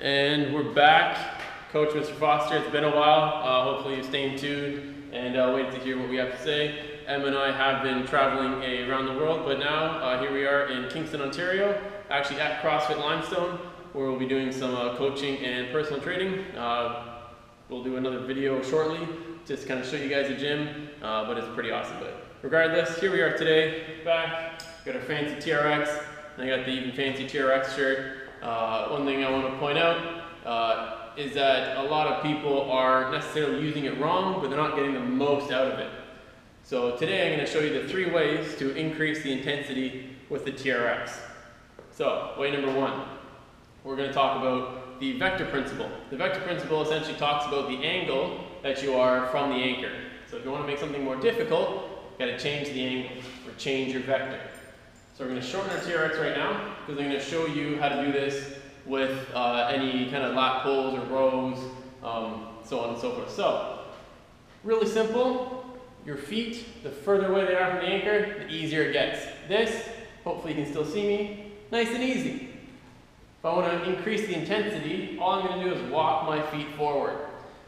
And we're back. CoachMrFoster, it's been a while. Hopefully you're staying tuned and wait to hear what we have to say. Em and I have been traveling around the world, but now here we are in Kingston, Ontario, actually at CrossFit Limestone, where we'll be doing some coaching and personal training. We'll do another video shortly, just to kind of show you guys the gym, but it's pretty awesome. But regardless, here we are today, back, got our fancy TRX, and I got the even fancy TRX shirt. One thing I want to point out is that a lot of people are necessarily using it wrong, but they're not getting the most out of it. So today I'm going to show you the 3 ways to increase the intensity with the TRX. So way number 1, we're going to talk about the vector principle. The vector principle essentially talks about the angle that you are from the anchor. So if you want to make something more difficult, you've got to change the angle or change your vector. So we're going to shorten our TRX right now because I'm going to show you how to do this with any kind of lat pulls or rows, so on and so forth. So, really simple, your feet, the further away they are from the anchor, the easier it gets. This, hopefully you can still see me, nice and easy. If I want to increase the intensity, all I'm going to do is walk my feet forward.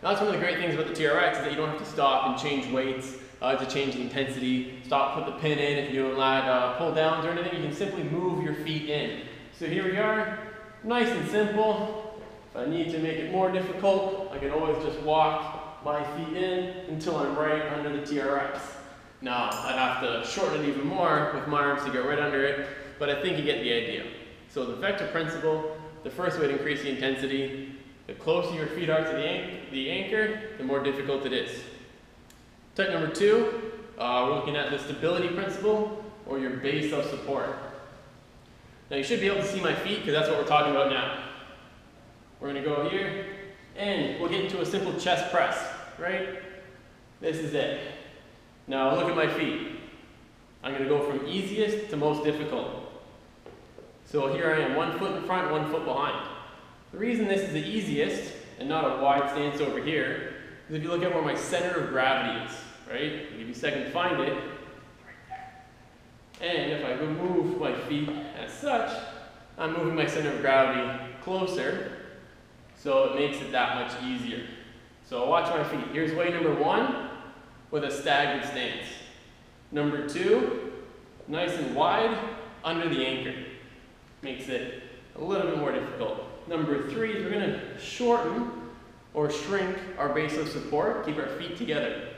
Now that's one of the great things about the TRX is that you don't have to stop and change weights to change the intensity, put the pin in if you're doing lat pull downs or anything. You can simply move your feet in. So here we are, nice and simple. If I need to make it more difficult, I can always just walk my feet in until I'm right under the TRX. Now, I'd have to shorten it even more with my arms to get right under it, but I think you get the idea. So the vector principle, the first way to increase the intensity, the closer your feet are to the anchor, the more difficult it is. Type number 2, we're looking at the stability principle, or your base of support. Now you should be able to see my feet because that's what we're talking about now. We're going to go here, and we'll get into a simple chest press, right? This is it. Now look at my feet. I'm going to go from easiest to most difficult. So here I am, 1 foot in front, 1 foot behind. The reason this is the easiest, and not a wide stance over here, is if you look at where my center of gravity is, right? I'll give you a second to find it. And if I move my feet as such, I'm moving my center of gravity closer, so it makes it that much easier. So watch my feet. Here's way number 1 with a staggered stance. Number 2, nice and wide under the anchor. Makes it a little bit more difficult. Number 3 is we're going to shorten or shrink our base of support, keep our feet together.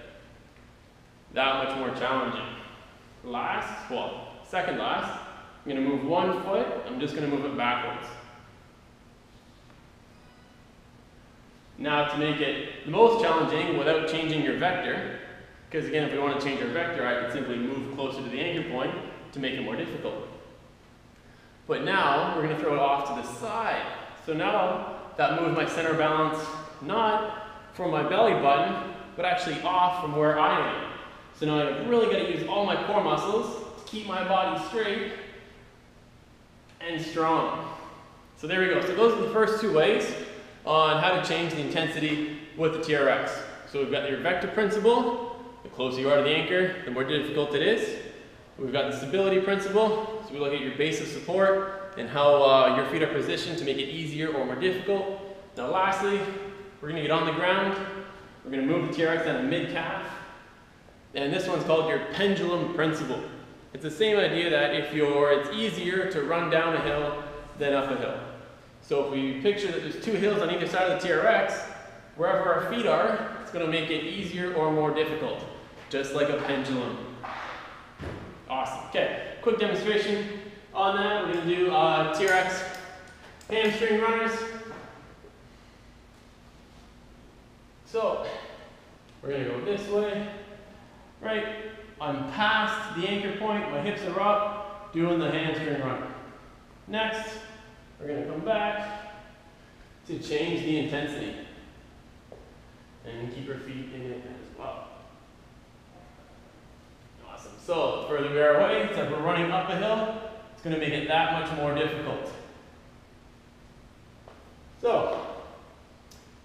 That much more challenging. Second last, I'm going to move 1 foot, I'm just going to move it backwards. Now to make it the most challenging without changing your vector, because again if we want to change our vector I can simply move closer to the anchor point to make it more difficult. But now we're going to throw it off to the side. So now that moves my center of balance not from my belly button, but actually off from where I am. So now I've really got to use all my core muscles to keep my body straight and strong. So there we go. So those are the first 2 ways on how to change the intensity with the TRX. So we've got your vector principle. The closer you are to the anchor, the more difficult it is. We've got the stability principle. So we look at your base of support and how your feet are positioned to make it easier or more difficult. Now lastly, we're going to get on the ground. We're going to move the TRX down to mid-calf. And this one's called your Pendulum Principle. It's the same idea that it's easier to run down a hill than up a hill. So if we picture that there's 2 hills on either side of the TRX, wherever our feet are, it's going to make it easier or more difficult, just like a pendulum. Awesome. Okay, quick demonstration on that. We're going to do TRX hamstring runners. So we're going to go this way. Right, I'm past the anchor point, my hips are up, doing the hamstring run. Next, we're going to come back to change the intensity. And keep your feet in it as well. Awesome. So, the further we are away, it's like we're running up a hill, it's going to make it that much more difficult. So,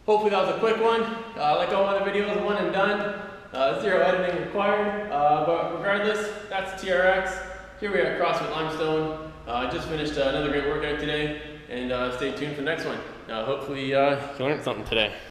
hopefully that was a quick one. Like all other videos, 1 and done. 0 editing required, but regardless, that's TRX. Here we are at CrossFit Limestone. Just finished another great workout today, and stay tuned for the next one. Hopefully you learned something today.